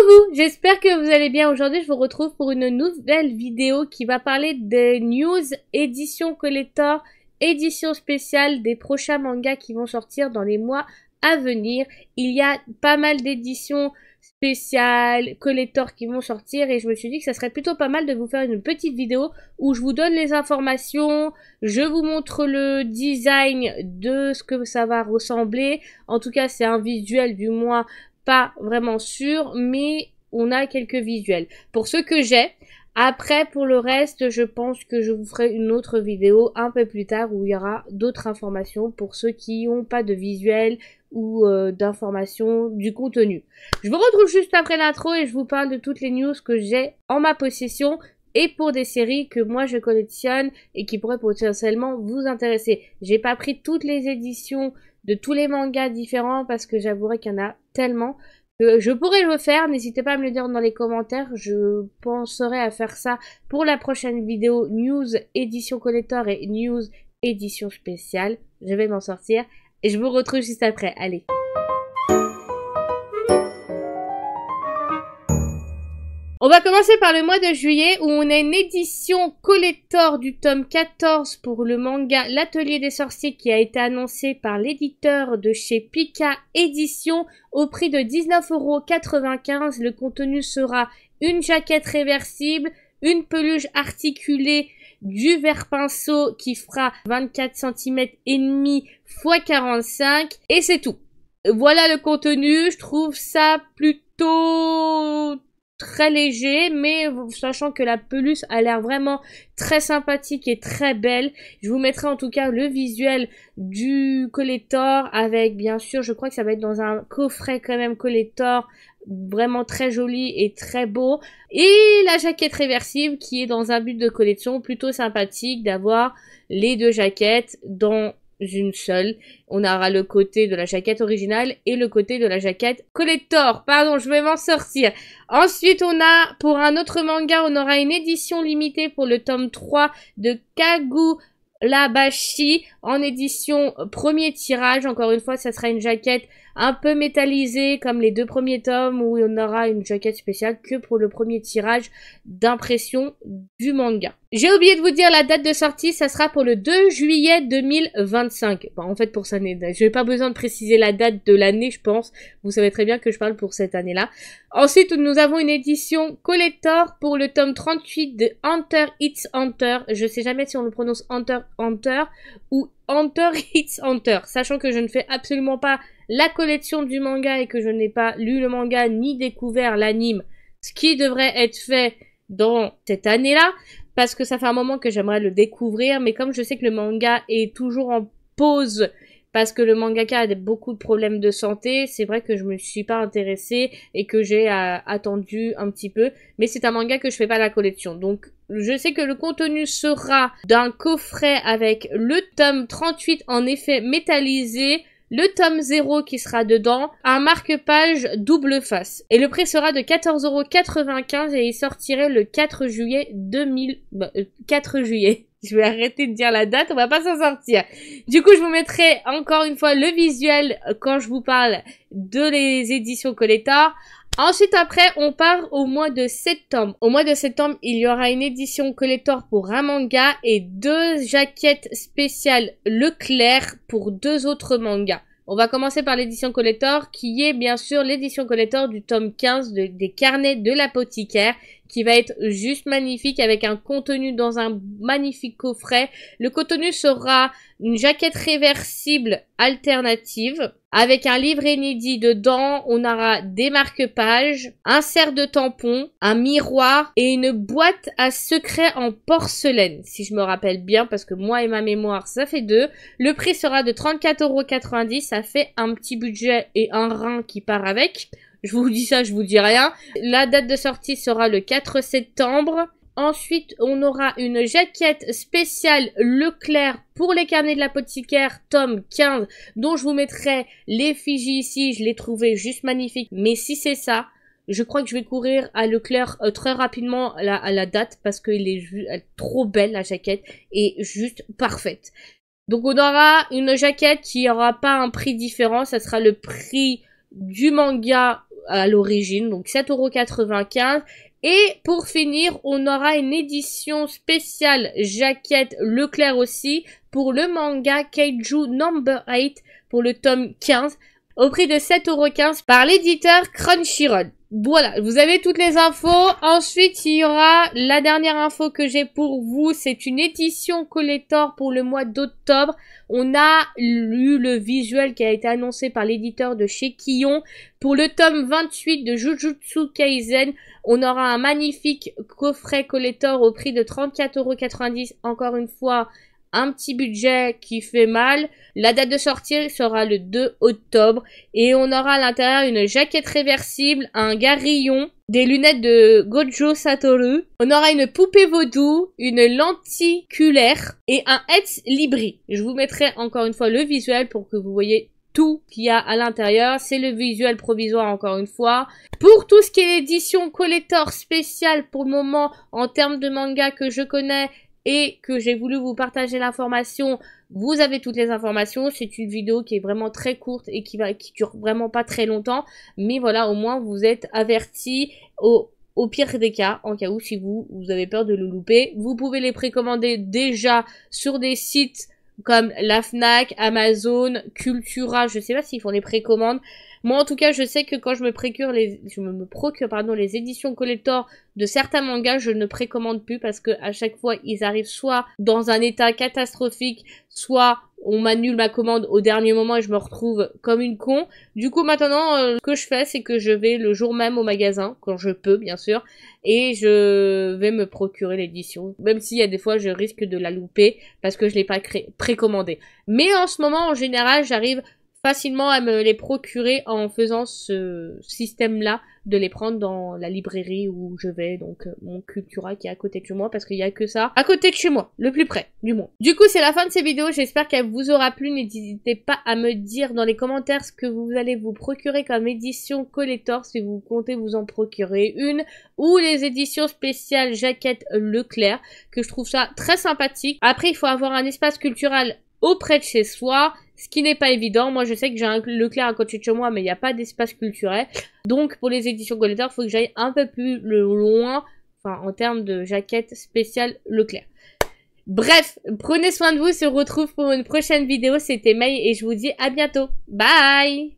vous, j'espère que vous allez bien. Aujourd'hui, je vous retrouve pour une nouvelle vidéo qui va parler des news édition collector, édition spéciale des prochains mangas qui vont sortir dans les mois à venir. Il y a pas mal d'éditions spéciales, collector qui vont sortir et je me suis dit que ça serait plutôt pas mal de vous faire une petite vidéo où je vous donne les informations, je vous montre le design de ce que ça va ressembler. En tout cas, c'est un visuel du moins pas vraiment sûr, mais on a quelques visuels. Pour ceux que j'ai, après pour le reste, je pense que je vous ferai une autre vidéo un peu plus tard où il y aura d'autres informations pour ceux qui n'ont pas de visuel ou d'informations du contenu. Je vous retrouve juste après l'intro et je vous parle de toutes les news que j'ai en ma possession et pour des séries que moi je collectionne et qui pourraient potentiellement vous intéresser. J'ai pas pris toutes les éditions de tous les mangas différents parce que j'avouerai qu'il y en a tellement que je pourrais le faire. N'hésitez pas à me le dire dans les commentaires, je penserai à faire ça pour la prochaine vidéo news édition collector et news édition spéciale. Je vais m'en sortir et je vous retrouve juste après. Allez. On va commencer par le mois de juillet où on a une édition collector du tome 14 pour le manga L'Atelier des Sorciers qui a été annoncé par l'éditeur de chez Pika Édition au prix de 19,95 €. Le contenu sera une jaquette réversible, une peluche articulée du verre-pinceau qui fera 24 cm et demi x 45 et c'est tout. Voilà le contenu, je trouve ça plutôt très léger, mais sachant que la peluche a l'air vraiment très sympathique et très belle. Je vous mettrai en tout cas le visuel du collector avec, bien sûr, je crois que ça va être dans un coffret quand même collector, vraiment très joli et très beau. Et la jaquette réversible qui est dans un but de collection, plutôt sympathique d'avoir les deux jaquettes dans une seule. On aura le côté de la jaquette originale et le côté de la jaquette collector. Pardon, je vais m'en sortir. Ensuite, on a, pour un autre manga, on aura une édition limitée pour le tome 3 de Kagurabashi en édition premier tirage. Encore une fois, ça sera une jaquette un peu métallisée comme les deux premiers tomes où on aura une jaquette spéciale que pour le premier tirage d'impression du manga. J'ai oublié de vous dire la date de sortie, ça sera pour le 2 juillet 2025. Bon, en fait, pour cette année, je n'ai pas besoin de préciser la date de l'année, je pense. Vous savez très bien que je parle pour cette année-là. Ensuite, nous avons une édition collector pour le tome 38 de Hunter x Hunter. Je sais jamais si on le prononce Hunter Hunter ou Hunter x Hunter, sachant que je ne fais absolument pas la collection du manga et que je n'ai pas lu le manga ni découvert l'anime, ce qui devrait être fait dans cette année-là, parce que ça fait un moment que j'aimerais le découvrir, mais comme je sais que le manga est toujours en pause, parce que le mangaka a beaucoup de problèmes de santé, c'est vrai que je me suis pas intéressée et que j'ai attendu un petit peu, mais c'est un manga que je fais pas la collection, donc je sais que le contenu sera d'un coffret avec le tome 38 en effet métallisé, le tome 0 qui sera dedans, un marque-page double face. Et le prix sera de 14,95 € et il sortirait le 4 juillet 4 juillet. Je vais arrêter de dire la date, on va pas s'en sortir. Du coup, je vous mettrai encore une fois le visuel quand je vous parle de les éditions collector. Ensuite, après, on part au mois de septembre. Au mois de septembre, il y aura une édition collector pour un manga et 2 jaquettes spéciales Leclerc pour 2 autres mangas. On va commencer par l'édition collector, qui est bien sûr l'édition collector du tome 15 des carnets de l'apothicaire, qui va être juste magnifique avec un contenu dans un magnifique coffret. Le contenu sera une jaquette réversible alternative avec un livre inédit dedans. On aura des marque-pages, un cerf de tampon, un miroir et une boîte à secrets en porcelaine, si je me rappelle bien, parce que moi et ma mémoire, ça fait 2. Le prix sera de 34,90 €. Ça fait un petit budget et un rein qui part avec. Je vous dis ça, je vous dis rien. La date de sortie sera le 4 septembre. Ensuite, on aura une jaquette spéciale Leclerc pour les carnets de l'apothicaire, tome 15, dont je vous mettrai l'effigie ici. Je l'ai trouvé juste magnifique. Mais si c'est ça, je crois que je vais courir à Leclerc très rapidement à la date parce qu'elle est trop belle, la jaquette, et juste parfaite. Donc on aura une jaquette qui n'aura pas un prix différent. Ça sera le prix du manga à l'origine, donc 7,95 €. Et pour finir, on aura une édition spéciale jaquette Leclerc aussi pour le manga Kaiju Number 8 pour le tome 15 au prix de 7,15 € par l'éditeur Crunchyroll. Voilà, vous avez toutes les infos. Ensuite, il y aura la dernière info que j'ai pour vous. C'est une édition collector pour le mois d'octobre. On a eu le visuel qui a été annoncé par l'éditeur de chez Kion. Pour le tome 28 de Jujutsu Kaisen, on aura un magnifique coffret collector au prix de 34,90 €. Encore une fois, un petit budget qui fait mal. La date de sortie sera le 2 octobre. Et on aura à l'intérieur une jaquette réversible, un garillon, des lunettes de Gojo Satoru. On aura une poupée vaudou, une lenticulaire et un Hetz Libri. Je vous mettrai encore une fois le visuel pour que vous voyez tout qu'il y a à l'intérieur. C'est le visuel provisoire encore une fois. Pour tout ce qui est édition collector spéciale pour le moment en termes de manga que je connais et que j'ai voulu vous partager l'information, vous avez toutes les informations. C'est une vidéo qui est vraiment très courte et qui dure vraiment pas très longtemps. Mais voilà, au moins vous êtes avertis au pire des cas, en cas où si vous avez peur de le louper. Vous pouvez les précommander déjà sur des sites comme la Fnac, Amazon, Cultura. Je sais pas s'ils font les précommandes. Moi, en tout cas, je sais que quand je me procure les éditions collector de certains mangas, je ne précommande plus parce que à chaque fois, ils arrivent soit dans un état catastrophique, soit on m'annule ma commande au dernier moment et je me retrouve comme une con. Du coup, maintenant, ce que je fais, c'est que je vais le jour même au magasin, quand je peux, bien sûr, et je vais me procurer l'édition. Même s'il y a des fois, je risque de la louper parce que je l'ai pas précommandé. Mais en ce moment, en général, j'arrive facilement à me les procurer en faisant ce système-là, de les prendre dans la librairie où je vais, donc mon Cultura qui est à côté de chez moi, parce qu'il y a que ça à côté de chez moi, le plus près, du moins. Du coup, c'est la fin de cette vidéo, j'espère qu'elle vous aura plu. N'hésitez pas à me dire dans les commentaires ce que vous allez vous procurer comme édition collector, si vous comptez vous en procurer une, ou les éditions spéciales jaquette Leclerc, que je trouve ça très sympathique. Après, il faut avoir un espace culturel auprès de chez soi, ce qui n'est pas évident. Moi, je sais que j'ai un Leclerc à côté de chez moi, mais il n'y a pas d'espace culturel. Donc, pour les éditions collector, il faut que j'aille un peu plus loin, enfin, en termes de jaquette spéciale Leclerc. Bref, prenez soin de vous, on se retrouve pour une prochaine vidéo. C'était May et je vous dis à bientôt. Bye!